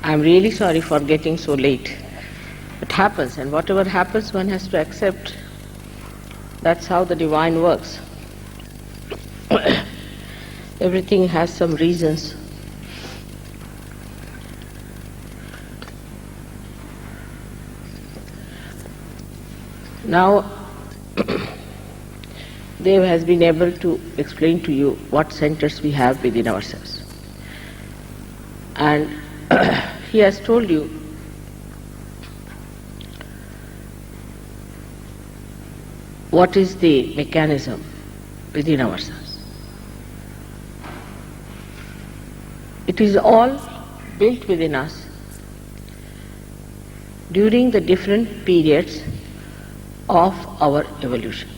I'm really sorry for getting so late. It happens, and whatever happens, one has to accept. That's how the divine works. Everything has some reasons. Now, Dev has been able to explain to you what centers we have within ourselves. And he has told you what is the mechanism within ourselves. It is all built within us during the different periods of our evolution.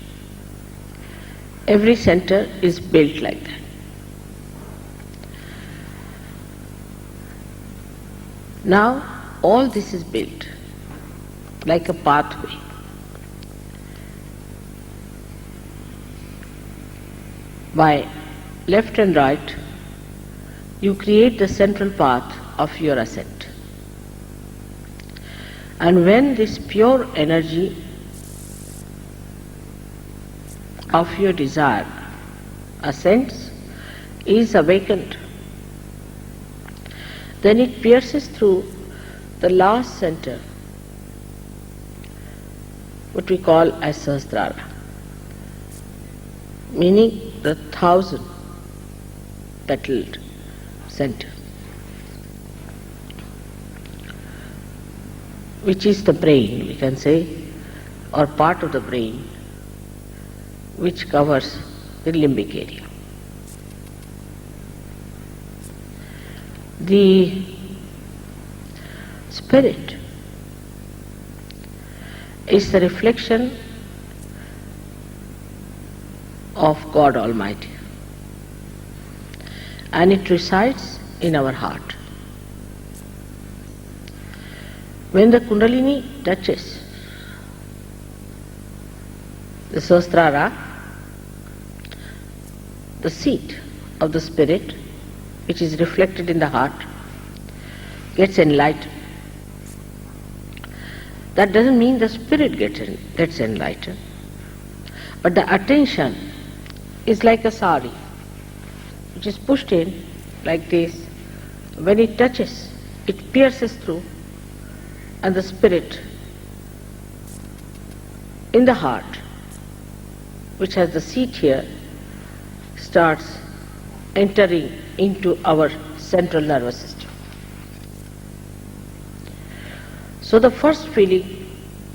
Every center is built like that. Now, all this is built like a pathway. By left and right, you create the central path of your ascent. And when this pure energy of your desire ascends, is awakened, then it pierces through the last center, what we call as Sahasrara, meaning the 1,000 petaled center, which is the brain, we can say, or part of the brain, which covers the limbic area. The spirit is the reflection of God Almighty, and it resides in our heart. When the Kundalini touches the Sahasrara, the seat of the spirit, which is reflected in the heart, gets enlightened. That doesn't mean the spirit gets enlightened, but the attention is like a sari, which is pushed in like this. When it touches, it pierces through, and the spirit in the heart, which has the seat here, starts entering into our central nervous system. So the first feeling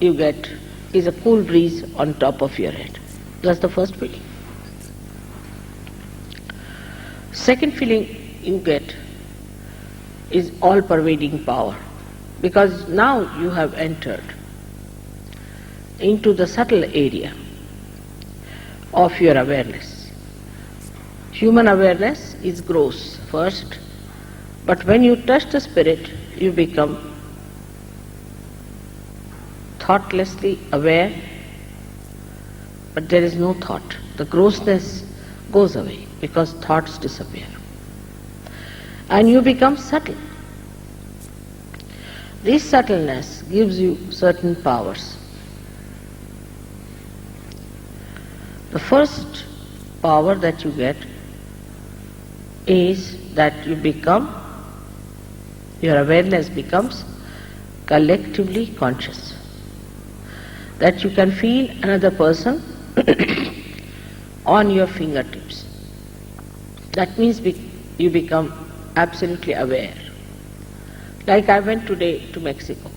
you get is a cool breeze on top of your head. That's the first feeling. Second feeling you get is all-pervading power, because now you have entered into the subtle area of your awareness. Human awareness is gross first, but when you touch the spirit, you become thoughtlessly aware, but there is no thought. The grossness goes away because thoughts disappear. And you become subtle. This subtleness gives you certain powers. The first power that you get is that you become, your awareness becomes collectively conscious. That you can feel another person on your fingertips. That means you become absolutely aware. Like I went today to Mexico.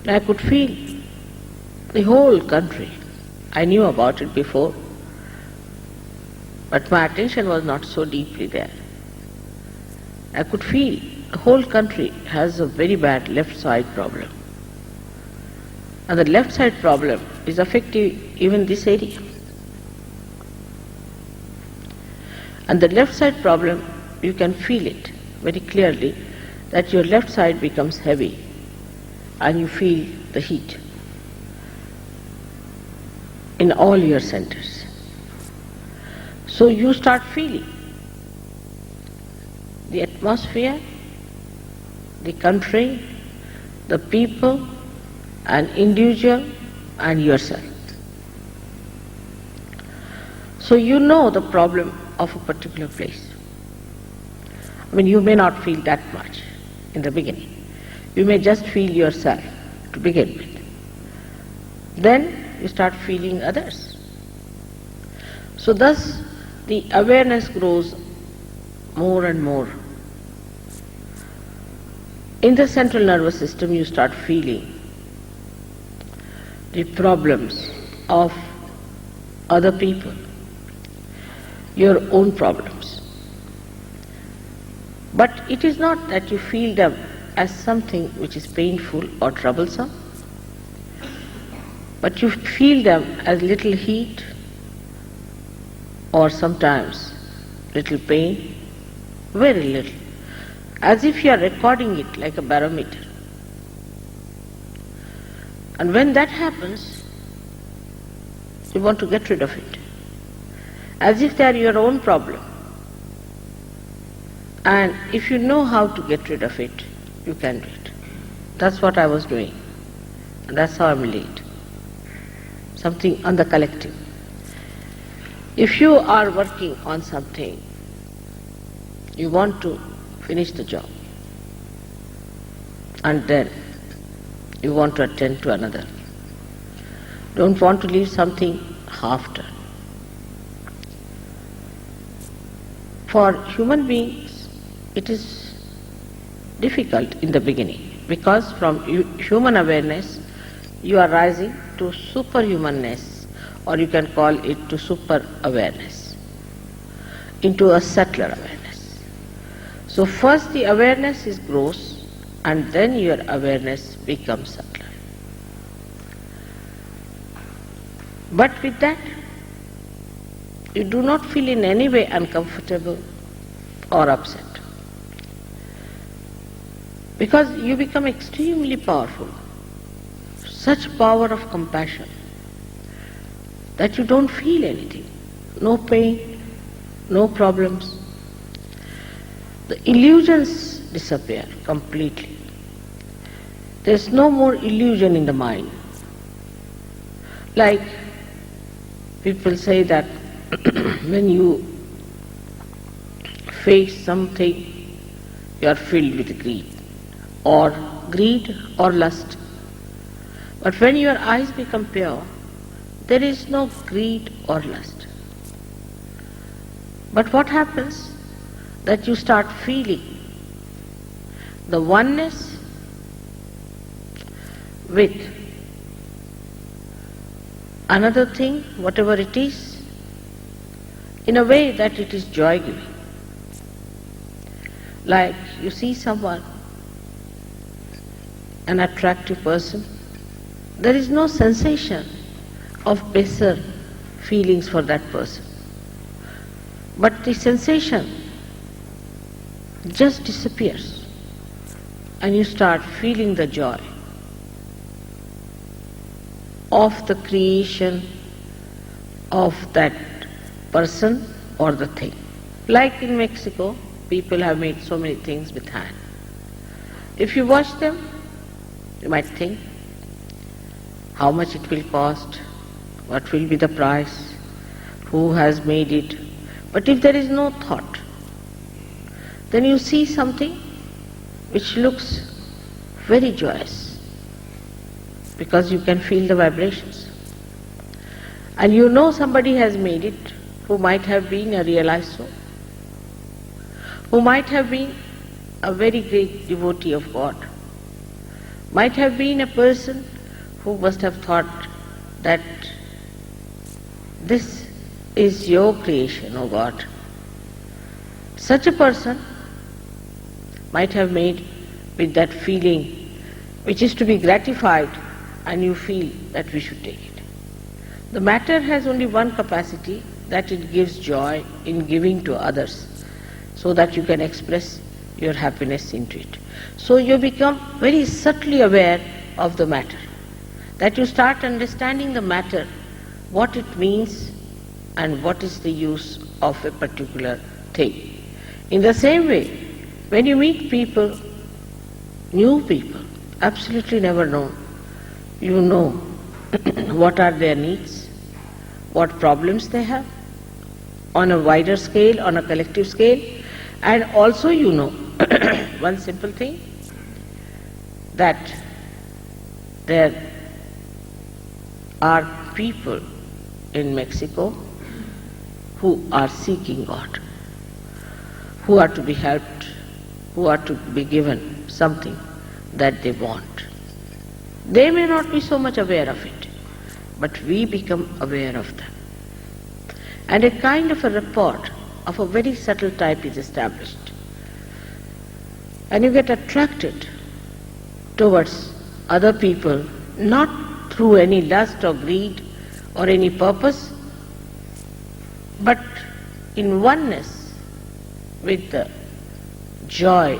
And I could feel the whole country. I knew about it before, but my attention was not so deeply there. I could feel the whole country has a very bad left side problem. And the left side problem is affecting even this area. And the left side problem, you can feel it very clearly, that your left side becomes heavy and you feel the heat in all your centers. So you start feeling the atmosphere the country, the people, an individual, and yourself. So you know the problem of a particular place. I mean, you may not feel that much in the beginning. You may just feel yourself to begin with. Then you start feeling others. So thus the awareness grows more and more. In the central nervous system you start feeling the problems of other people, your own problems. But it is not that you feel them as something which is painful or troublesome, but you feel them as little heat or sometimes little pain, very little, as if you are recording it like a barometer. And when that happens, you want to get rid of it, as if they are your own problem. And if you know how to get rid of it, you can do it. That's what I was doing, and that's how I'm late. Something on the collective. If you are working on something, you want to finish the job, and then you want to attend to another. Don't want to leave something half done. For human beings, it is difficult in the beginning, because from human awareness you are rising to superhumanness, or you can call it to super awareness, into a subtler awareness. So first the awareness is gross, and then your awareness becomes subtler. But with that, you do not feel in any way uncomfortable or upset, because you become extremely powerful, such power of compassion that you don't feel anything, no pain, no problems. The illusions disappear completely. There's no more illusion in the mind. Like people say that when you face something, you are filled with greed or lust. But when your eyes become pure, there is no greed or lust. But what happens? That you start feeling the oneness with another thing, whatever it is, in a way that it is joy-giving. Like you see someone, an attractive person, there is no sensation of baser feelings for that person. But the sensation just disappears, and you start feeling the joy of the creation of that person or the thing. Like in Mexico, people have made so many things with hand. If you watch them, you might think how much it will cost, what will be the price, who has made it. But if there is no thought, then you see something which looks very joyous, because you can feel the vibrations. And you know somebody has made it who might have been a realized soul, who might have been a very great devotee of God, might have been a person who must have thought that this is your creation, O God. Such a person might have made with that feeling which is to be gratified, and you feel that we should take it. The matter has only one capacity, that it gives joy in giving to others, so that you can express your happiness into it. So you become very subtly aware of the matter, that you start understanding the matter, what it means and what is the use of a particular thing. In the same way, when you meet people new people, absolutely never known. You know what are their needs, what problems they have, on a wider scale, on a collective scale, and also you know one simple thing, that there are people in Mexico who are seeking God, who are to be helped, who are to be given something that they want. They may not be so much aware of it, but we become aware of them. And a kind of a rapport of a very subtle type is established. And you get attracted towards other people, not through any lust or greed or any purpose, but in oneness with the joy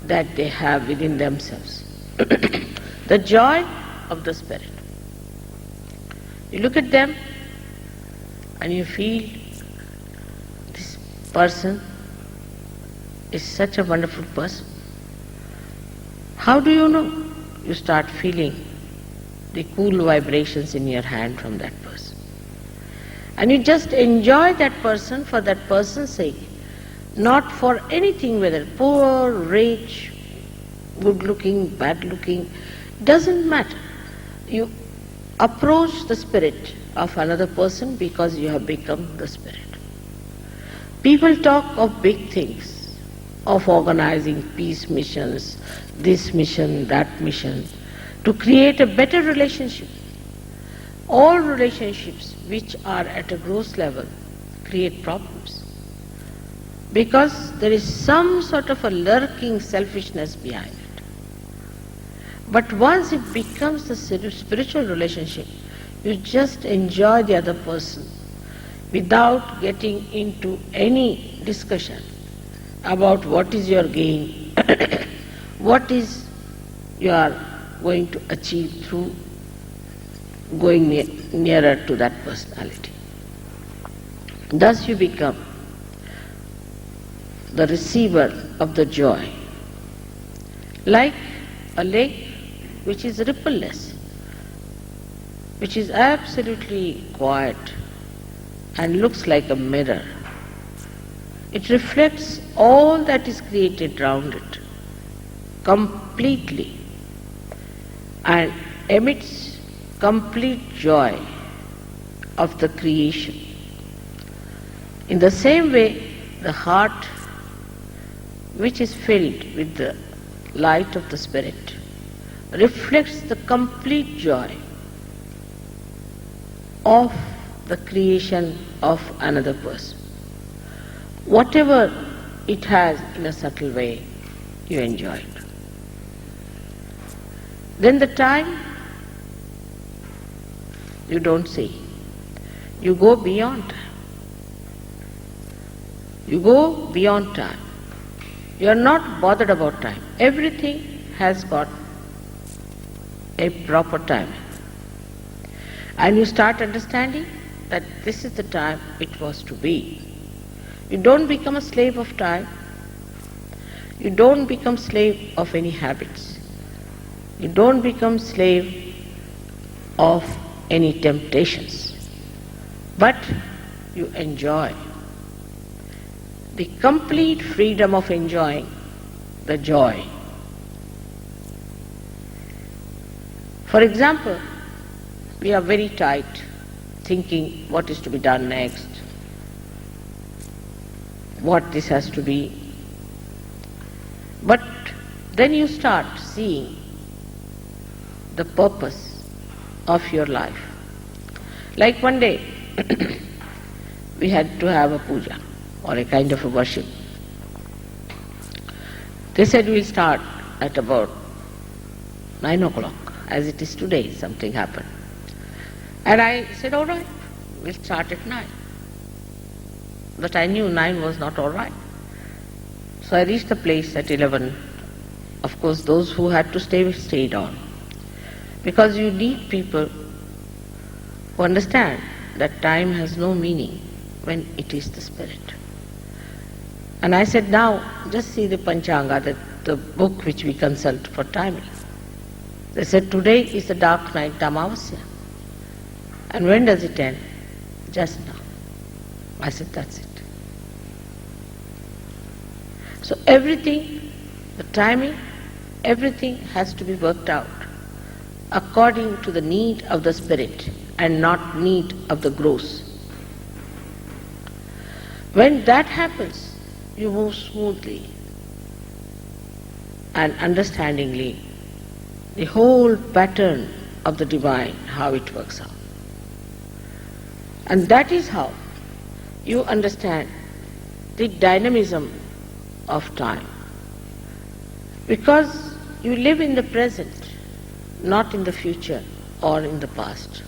that they have within themselves. The joy of the Spirit. You look at them and you feel this person is such a wonderful person. How do you know? You start feeling the cool vibrations in your hand from that person. And you just enjoy that person for that person's sake, not for anything, whether poor, rich, good looking, bad looking, doesn't matter. You approach the spirit of another person because you have become the Spirit. People talk of big things, of organizing peace missions, this mission, that mission, to create a better relationship. All relationships which are at a gross level create problems, because there is some sort of a lurking selfishness behind it. But once it becomes a spiritual relationship, you just enjoy the other person without getting into any discussion about what is your gain, what is you are going to achieve through going nearer to that personality. Thus you become the receiver of the joy, like a lake which is rippleless, which is absolutely quiet and looks like a mirror. It reflects all that is created round it completely and emits complete joy of the creation. In the same way, the heart, which is filled with the light of the Spirit, reflects the complete joy of the creation of another person. Whatever it has in a subtle way, you enjoy it. Then the time you don't see. You go beyond time. You go beyond time. You are not bothered about time. Everything has got a proper time. And you start understanding that this is the time it was to be. You don't become a slave of time. You don't become slave of any habits. You don't become slave of any temptations. But you enjoy the complete freedom of enjoying the joy. For example, we are very tight, thinking what is to be done next, what this has to be. But then you start seeing the purpose of your life. Like one day, we had to have a puja, or a kind of a worship. They said we'll start at about 9 o'clock, as it is today. Something happened. And I said, all right, we'll start at 9. But I knew 9 was not all right. So I reached the place at 11. Of course, those who had to stay stayed on. Because you need people who understand that time has no meaning when it is the Spirit. And I said, now, just see the Panchanga, the the book which we consult for timing. They said today is the dark night, Amavasya. And when does it end? Just now. I said that's it. So everything, the timing, everything has to be worked out according to the need of the spirit and not need of the gross. When that happens, you move smoothly and understandingly the whole pattern of the divine, how it works out. And that is how you understand the dynamism of time. Because you live in the present, not in the future or in the past.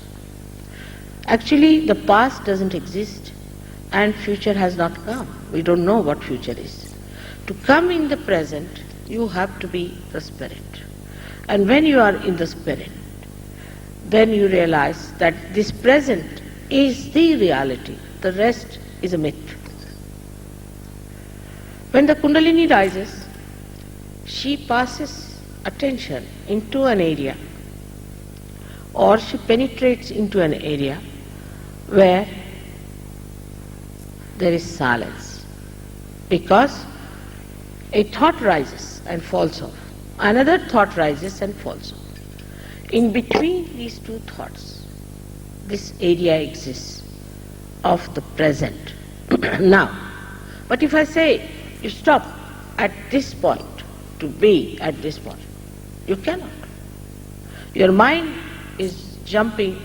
Actually, the past doesn't exist and future has not come. We don't know what future is. To come in the present, you have to be the spirit. And when you are in the spirit, then you realize that this present is the reality. The rest is a myth. When the Kundalini rises, she passes attention into an area, or she penetrates into an area where there is silence, because a thought rises and falls off, another thought rises and falls off. In between these two thoughts, this area exists of the present. Now, but if I say you stop at this point to be at this point, you cannot. Your mind is jumping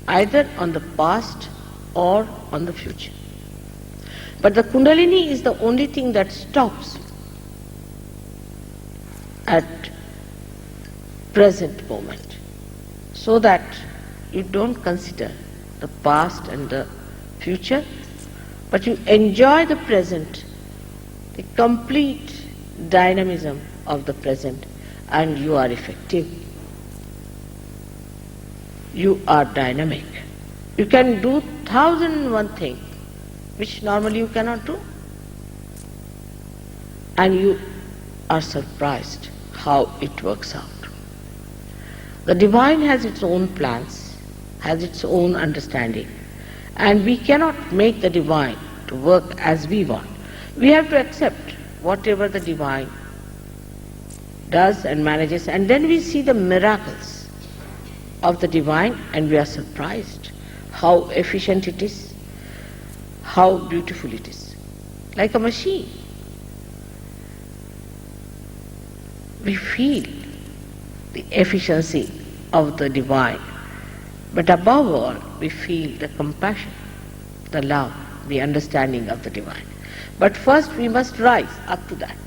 either on the past or on the future. But the Kundalini is the only thing that stops at present moment, so that you don't consider the past and the future, but you enjoy the present, the complete dynamism of the present, and you are effective. You are dynamic. You can do 1,001 things which normally you cannot do. And you are surprised how it works out. The divine has its own plans, has its own understanding, and we cannot make the divine to work as we want. We have to accept whatever the divine does and manages, and then we see the miracles of the divine and we are surprised how efficient it is, how beautiful it is. Like a machine. We feel the efficiency of the divine, but above all we feel the compassion, the love, the understanding of the divine. But first we must rise up to that.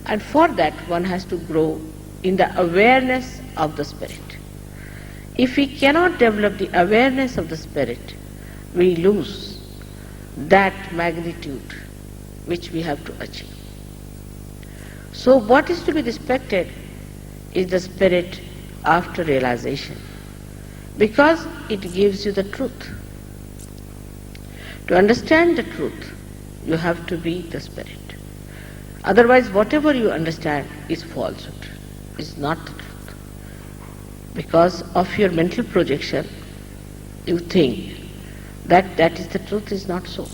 And for that one has to grow in the awareness of the spirit. If we cannot develop the awareness of the spirit, we lose that magnitude which we have to achieve. So what is to be respected is the spirit after realization, because it gives you the truth. To understand the truth, you have to be the spirit. Otherwise, whatever you understand is falsehood, is not the truth. Because of your mental projection, you think that that is the truth, is not so.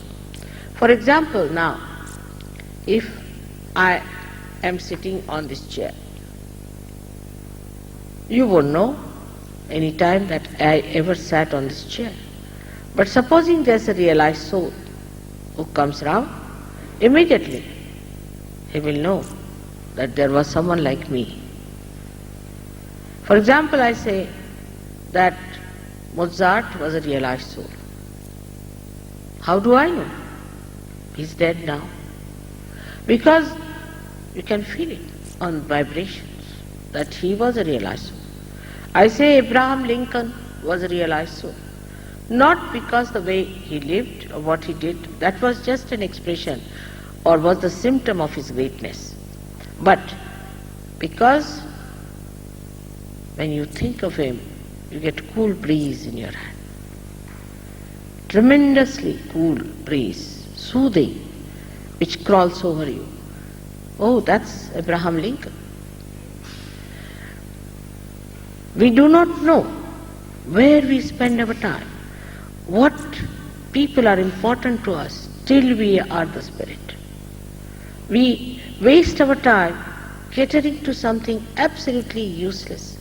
For example, now, if I am sitting on this chair, you won't know any time that I ever sat on this chair. But supposing there's a realized soul who comes round, immediately he will know that there was someone like me. For example, I say that Mozart was a realized soul. How do I know? He's dead now. Because you can feel it on vibrations that he was a realized soul. I say Abraham Lincoln was a realized soul. Not because the way he lived or what he did, that was just an expression or was the symptom of his greatness. But because when you think of him, you get cool breeze in your hand. Tremendously cool breeze, soothing, which crawls over you. Oh, that's Abraham Lincoln. We do not know where we spend our time, what people are important to us till we are the spirit. We waste our time catering to something absolutely useless.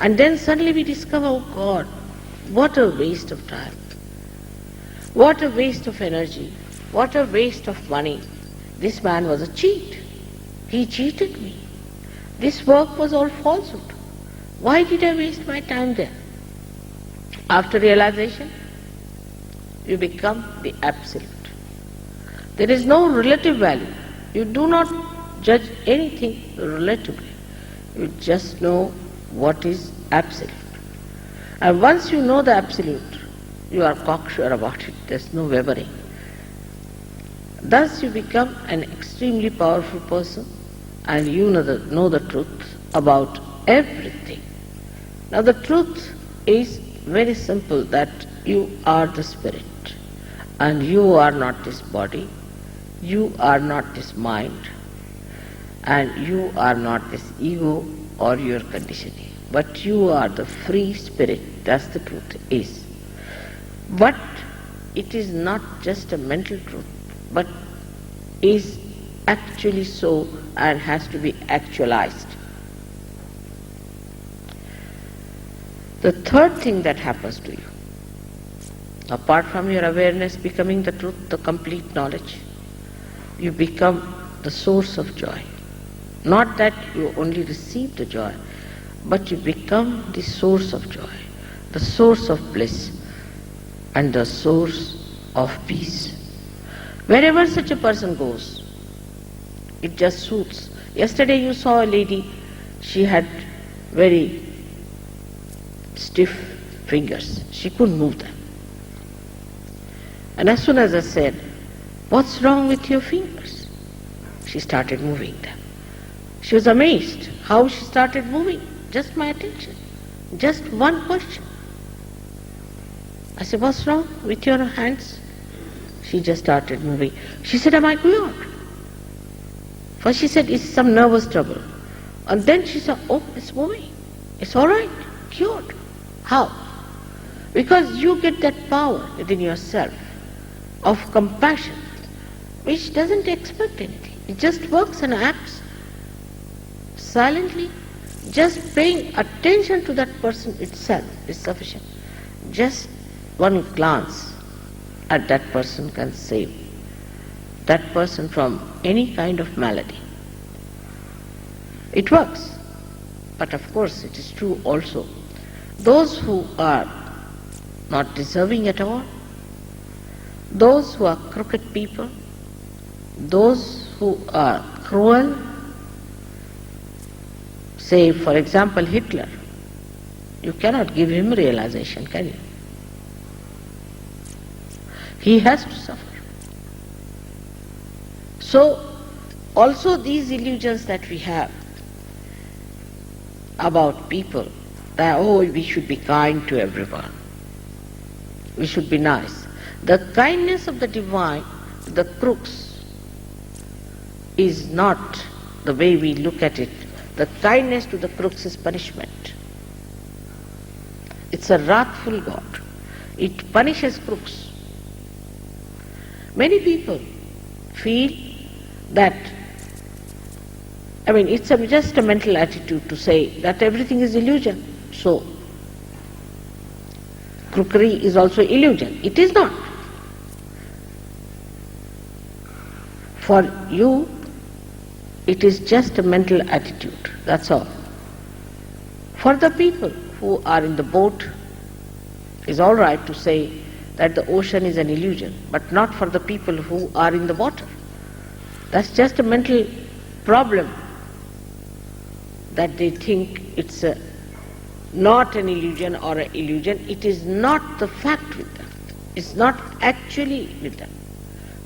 And then suddenly we discover, oh God, what a waste of time. What a waste of energy. What a waste of money. This man was a cheat. He cheated me. This work was all falsehood. Why did I waste my time there? After realization, you become the absolute. There is no relative value. You do not judge anything relatively. You just know what is absolute. And once you know the absolute, you are cocksure about it. There's no wavering. Thus you become an extremely powerful person and you know the truth about everything. Now the truth is very simple, that you are the spirit and you are not this body, you are not this mind, and you are not this ego or your conditioning, but you are the free spirit. That's the truth is. But it is not just a mental truth, but is actually so and has to be actualized. The third thing that happens to you, apart from your awareness becoming the truth, the complete knowledge, you become the source of joy. Not that you only receive the joy, but you become the source of joy, the source of bliss, and the source of peace. Wherever such a person goes, it just suits. Yesterday you saw a lady, she had very stiff fingers. She couldn't move them. And as soon as I said, "What's wrong with your fingers?" she started moving them. She was amazed how she started moving. Just my attention. Just one question. I said, "What's wrong with your hands?" She just started moving. She said, "Am I cured?" First she said, "It's some nervous trouble." And then she said, "Oh, it's moving. It's all right. Cured." How? Because you get that power within yourself of compassion, which doesn't expect anything. It just works and acts silently. Just paying attention to that person itself is sufficient. Just one glance at that person can save that person from any kind of malady. It works. But of course it is true also, those who are not deserving at all, those who are crooked people, those who are cruel, say for example Hitler, you cannot give him realization, can you? He has to suffer. So also these illusions that we have about people, that oh, we should be kind to everyone, we should be nice. The kindness of the divine, the crooks, is not the way we look at it. The kindness to the crooks is punishment. It's a wrathful God. It punishes crooks. Many people feel that, it's just a mental attitude to say that everything is illusion. So, crookery is also illusion. It is not. For you, it is just a mental attitude, that's all. For the people who are in the boat, it is all right to say that the ocean is an illusion, but not for the people who are in the water. That's just a mental problem, that they think it's not an illusion or an illusion. It is not the fact with them. It's not actually with them.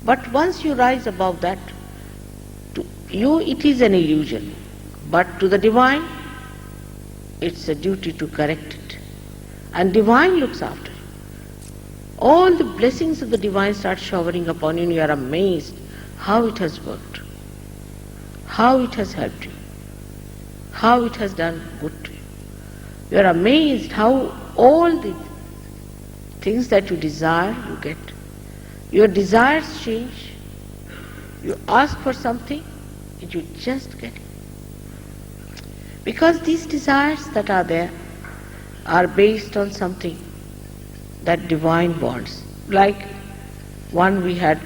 But once you rise above that, to you it is an illusion, but to the divine it's a duty to correct it. And divine looks after you. All the blessings of the divine start showering upon you and you are amazed how it has worked. how it has helped you, how it has done good to you. You are amazed how all the things that you desire, you get. Your desires change. You ask for something, and you just get it. Because these desires that are there are based on something that divine wants. Like one, we had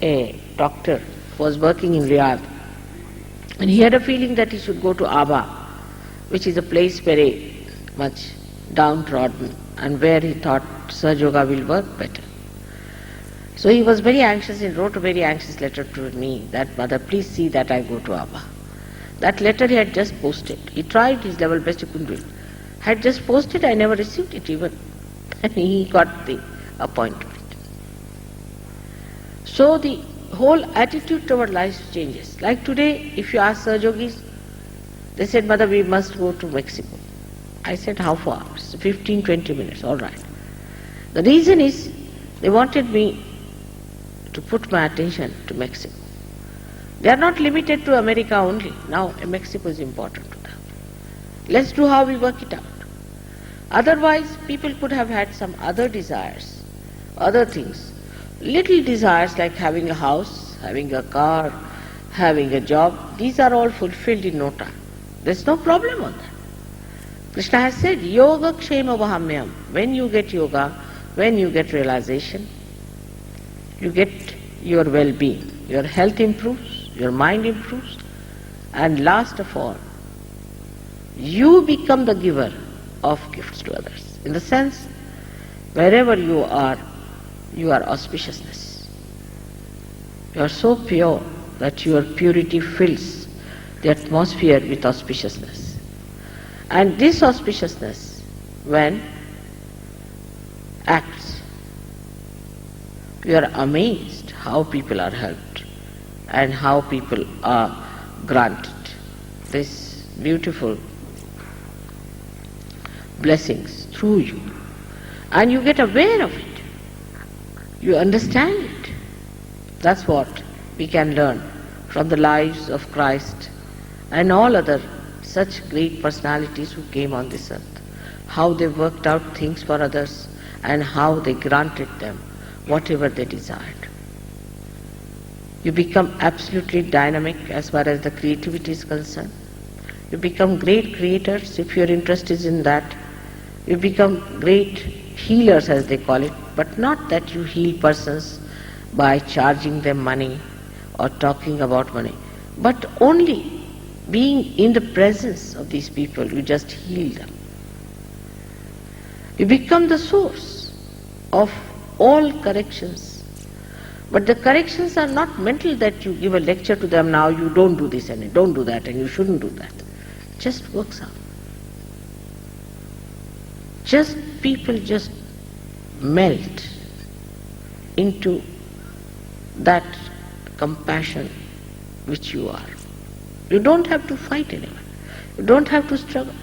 a doctor who was working in Riyadh, and he had a feeling that he should go to Aba, which is a place very much downtrodden and where he thought Sahaja Yoga will work better. So he was very anxious and wrote a very anxious letter to me that, Mother, please see that I go to Aba. That letter he had just posted. He tried his level best, he couldn't do it. Had just posted, I never received it even. And he got the appointment. So the whole attitude toward life changes. Like today, if you ask Sahaja Yogis, they said, Mother, we must go to Mexico. I said, how far? 15, 20 minutes, all right. The reason is, they wanted me to put my attention to Mexico. They are not limited to America only. Now Mexico is important to them. Let's do how we work it out. Otherwise, people could have had some other desires, other things. Little desires like having a house, having a car, having a job, these are all fulfilled in no time. There's no problem on that. Krishna has said, Yoga Kshema Vahamyam. When you get yoga, when you get realization, you get your well-being. Your health improves, your mind improves, and last of all, you become the giver of gifts to others. In the sense, wherever you are auspiciousness. You are so pure that your purity fills the atmosphere with auspiciousness. And this auspiciousness, when acts, you are amazed how people are helped and how people are granted this beautiful blessings through you. And you get aware of it. You understand it. That's what we can learn from the lives of Christ and all other such great personalities who came on this earth. How they worked out things for others and how they granted them whatever they desired. You become absolutely dynamic as far as the creativity is concerned. You become great creators if your interest is in that. You become great healers, as they call it, but not that you heal persons by charging them money or talking about money, but only being in the presence of these people, you just heal them. You become the source of all corrections. But the corrections are not mental that you give a lecture to them, now you don't do this and don't do that and you shouldn't do that. It just works out. People just melt into that compassion which you are. You don't have to fight anyone. You don't have to struggle.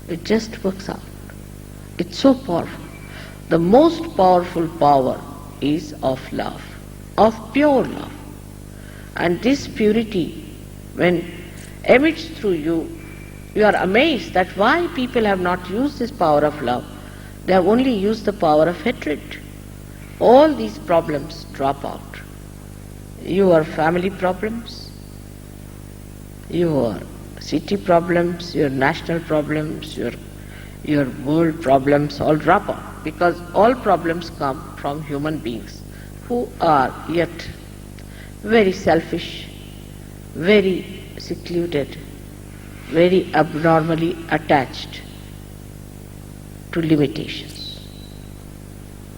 It just works out. It's so powerful. The most powerful power is of love, of pure love. And this purity, when emits through you, you are amazed that why people have not used this power of love. They have only used the power of hatred. All these problems drop out. Your family problems, your city problems, your national problems, your world problems all drop out, because all problems come from human beings who are yet very selfish, very secluded, very abnormally attached to limitations.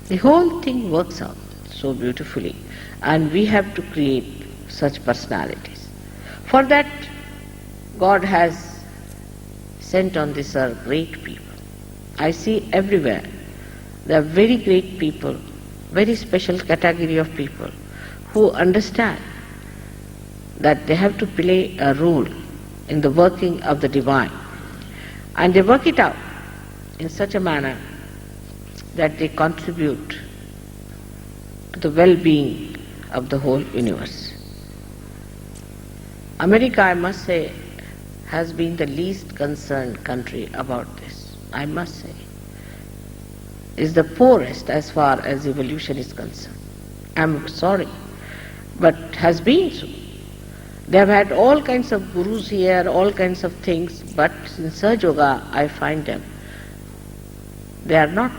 The whole thing works out so beautifully, and we have to create such personalities. For that, God has sent on this earth great people. I see everywhere there are very great people, very special category of people who understand that they have to play a role in the working of the divine, and they work it out in such a manner that they contribute to the well-being of the whole universe. America, I must say, has been the least concerned country about this, I must say. Is the poorest as far as evolution is concerned. I'm sorry, but has been so. They have had all kinds of gurus here, all kinds of things, but in Sahaja Yoga I find them. They are not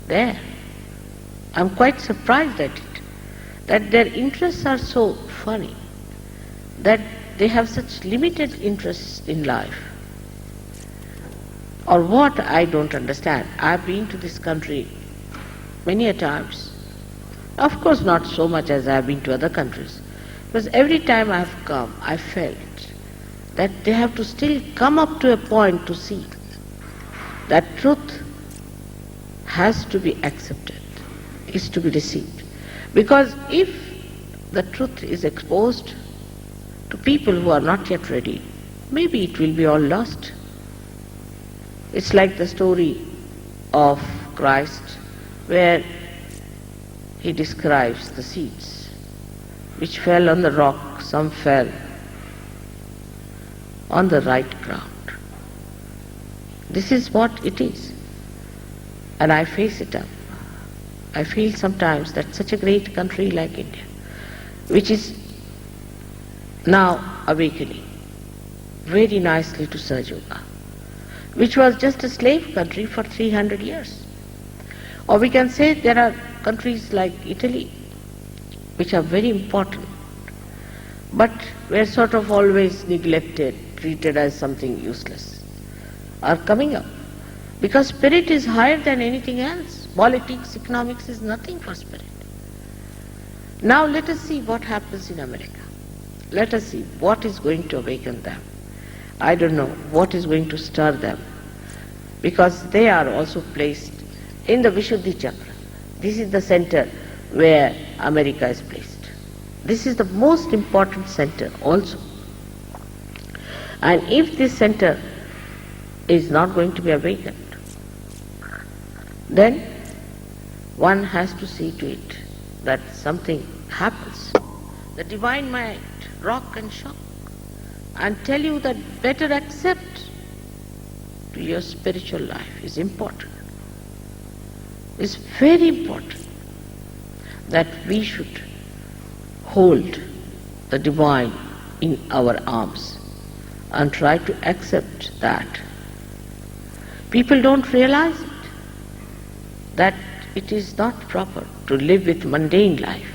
there. I'm quite surprised at it, that their interests are so funny, that they have such limited interests in life. Or what, I don't understand. I've been to this country many a times. Of course not so much as I've been to other countries. Because every time I've come, I felt that they have to still come up to a point to see that truth has to be accepted, is to be received. Because if the truth is exposed to people who are not yet ready, maybe it will be all lost. It's like the story of Christ where he describes the seeds which fell on the rock, some fell on the right ground. This is what it is. And I face it up. I feel sometimes that such a great country like India, which is now awakening very nicely to Sahaja Yoga, which was just a slave country for 300 years. Or we can say there are countries like Italy, which are very important, but were sort of always neglected, treated as something useless, are coming up. Because spirit is higher than anything else. Politics, economics is nothing for spirit. Now let us see what happens in America. Let us see what is going to awaken them. I don't know what is going to stir them, because they are also placed in the Vishuddhi Chakra. This is the center where America is placed. This is the most important center also. And if this center is not going to be awakened, then one has to see to it that something happens. The divine might rock and shock and tell you that better accept to your spiritual life is important. It's very important that we should hold the divine in our arms and try to accept that. People don't realize it, that it is not proper to live with mundane life,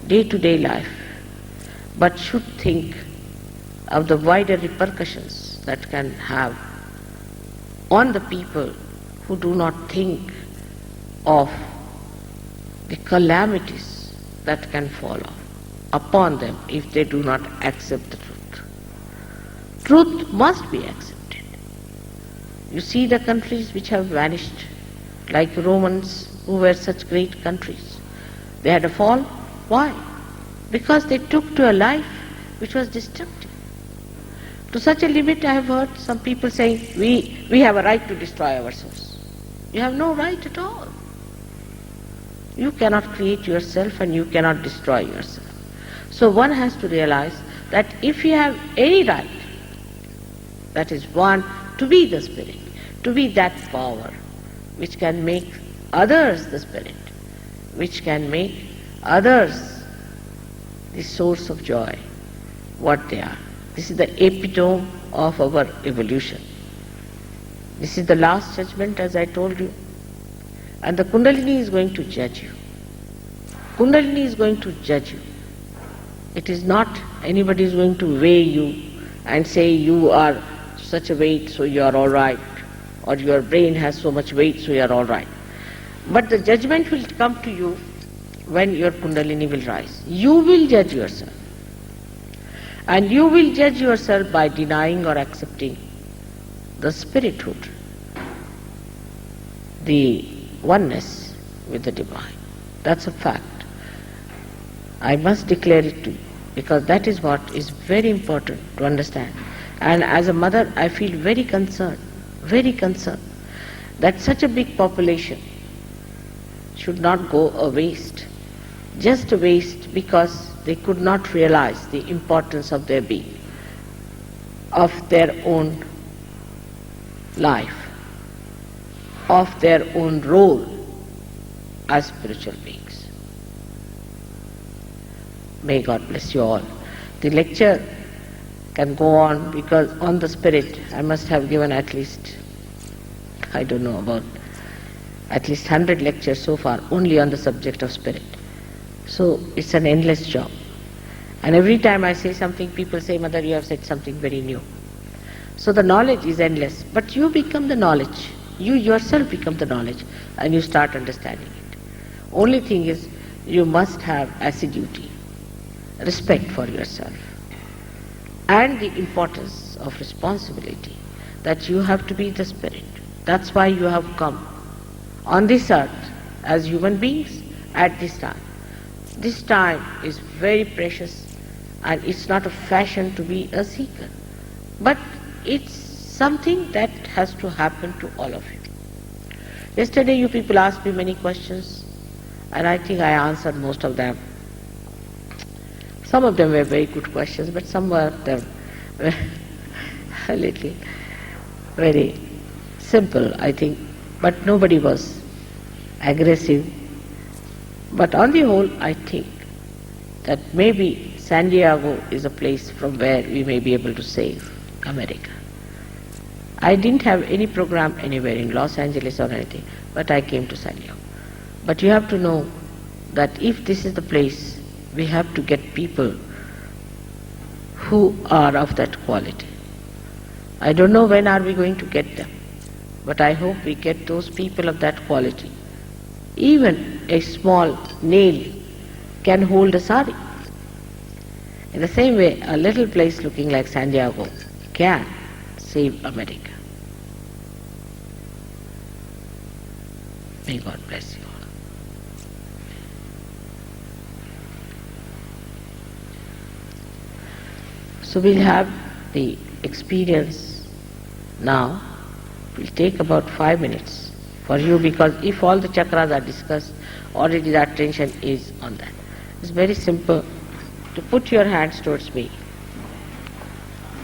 day-to-day life, but should think of the wider repercussions that can have on the people who do not think of the calamities that can fall upon them if they do not accept the truth. Truth must be accepted. You see the countries which have vanished, like Romans, who were such great countries. They had a fall. Why? Because they took to a life which was destructive. To such a limit, I have heard some people saying, we have a right to destroy ourselves. You have no right at all. You cannot create yourself and you cannot destroy yourself. So one has to realize that if you have any right, that is one, to be the spirit, to be that power which can make others the spirit, which can make others the source of joy, what they are. This is the epitome of our evolution. This is the last judgment, as I told you. And the Kundalini is going to judge you. Kundalini is going to judge you. It is not anybody is going to weigh you and say you are such a weight so you are all right, or your brain has so much weight so you are all right. But the judgment will come to you when your Kundalini will rise. You will judge yourself. And you will judge yourself by denying or accepting the spirithood, the oneness with the divine. That's a fact. I must declare it to you, because that is what is very important to understand. And as a mother, I feel very concerned that such a big population should not go a waste, just a waste because they could not realize the importance of their being, of their own life, of their own role as spiritual beings. May God bless you all. The lecture can go on because on the spirit I must have given at least, I don't know, about at least 100 lectures so far only on the subject of spirit. So it's an endless job. And every time I say something, people say, Mother, you have said something very new. So the knowledge is endless, but you become the knowledge. You yourself become the knowledge and you start understanding it. Only thing is, you must have assiduity, respect for yourself, and the importance of responsibility, that you have to be the spirit. That's why you have come on this earth as human beings at this time. This time is very precious, and it's not a fashion to be a seeker, but it's something that has to happen to all of you. Yesterday you people asked me many questions, and I think I answered most of them. Some of them were very good questions, but some of them were a little very simple, I think, but nobody was aggressive. But on the whole, I think that maybe San Diego is a place from where we may be able to save America. I didn't have any program anywhere in Los Angeles or anything, but I came to San Diego. But you have to know that if this is the place, we have to get people who are of that quality. I don't know when are we going to get them, but I hope we get those people of that quality. Even a small nail can hold a sari. In the same way, a little place looking like San Diego can save America. May God bless you all. So we'll have the experience now. It will take about 5 minutes for you, because if all the chakras are discussed, already the attention is on that. It's very simple to put your hands towards me.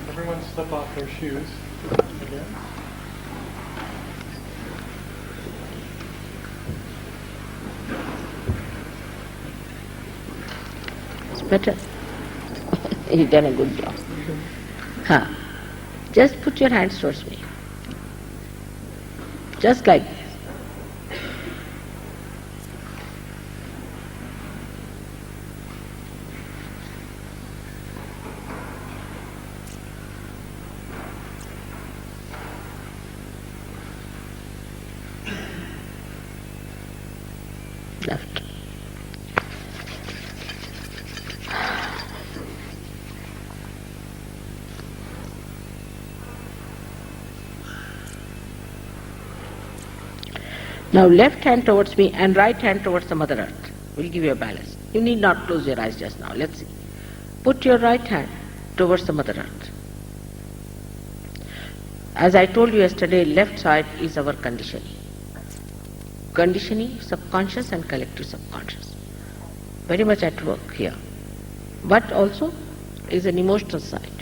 Everyone slip off their shoes again. It's better. You've done a good job. Huh. Just put your hands towards me. Just like this. Left. Now left hand towards me and right hand towards the Mother Earth will give you a balance. You need not close your eyes just now. Let's see. Put your right hand towards the Mother Earth. As I told you yesterday, left side is our conditioning. Conditioning, subconscious and collective subconscious. Very much at work here. But also is an emotional side.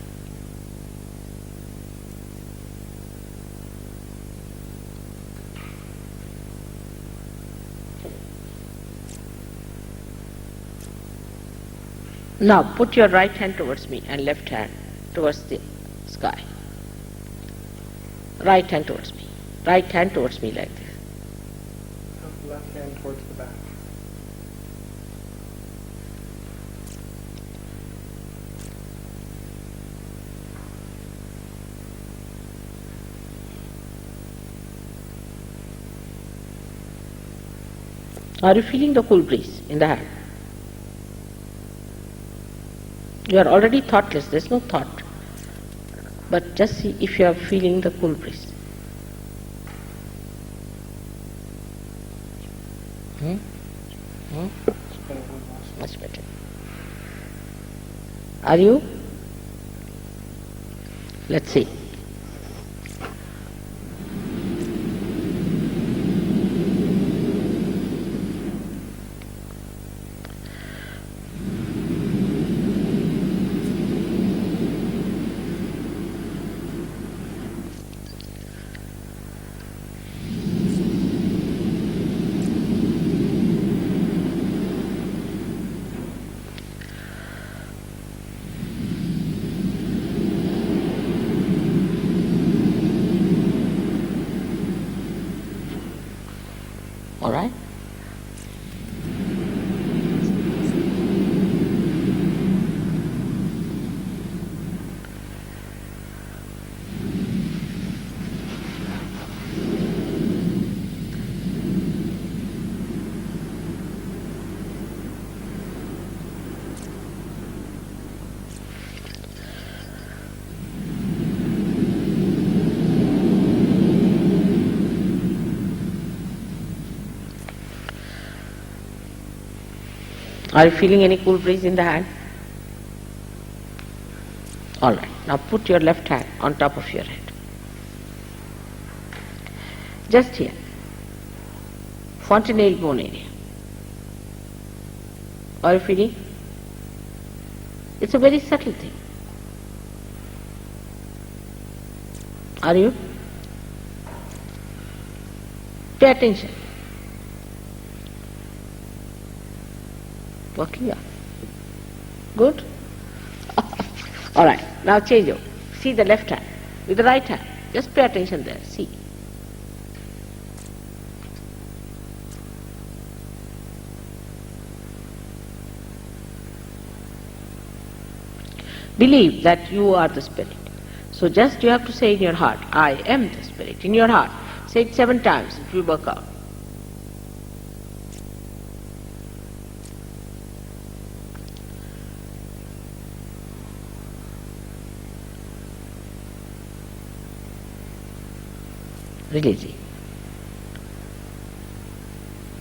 Now put your right hand towards me and left hand towards the sky. Right hand towards me. Right hand towards me like this. Left hand towards the back. Are you feeling the cool breeze in the hand? You are already thoughtless, there is no thought. But just see if you are feeling the cool breeze. Much better. Are you? Let's see. Are you feeling any cool breeze in the hand? All right. Now put your left hand on top of your head. Just here. Fontanelle bone area. Are you feeling? It's a very subtle thing. Are you? Pay attention. Working out. Good? All right. Now change over. See the left hand with the right hand. Just pay attention there. See. Believe that you are the spirit. So just you have to say in your heart, I am the spirit. In your heart. Say it 7 times. It will work out. Release it.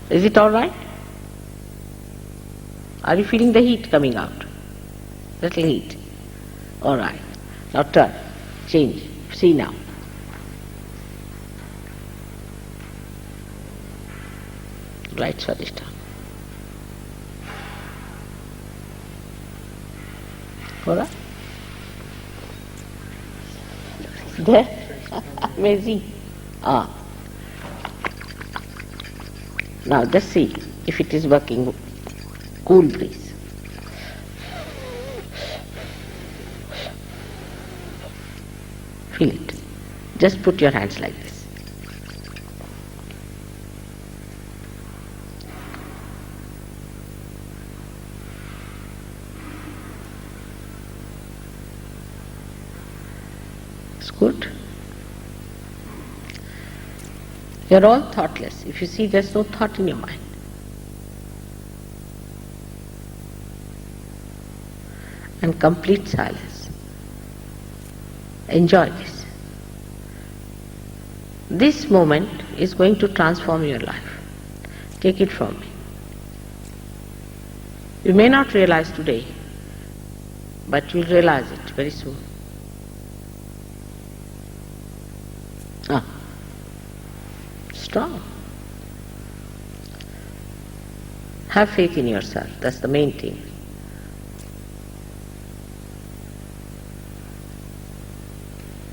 Is it all right? Are you feeling the heat coming out? Little heat. All right. Now turn. Change. See now. Right Swadhisthana. All right? There? Amazing. Now just see if it is working. Cool breeze. Feel it. Just put your hands like this. It's good. You're all thoughtless. If you see there's no thought in your mind. And complete silence. Enjoy this. This moment is going to transform your life. Take it from me. You may not realize today, but you'll realize it very soon. Strong. Have faith in yourself. That's the main thing.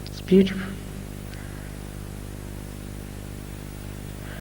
It's beautiful.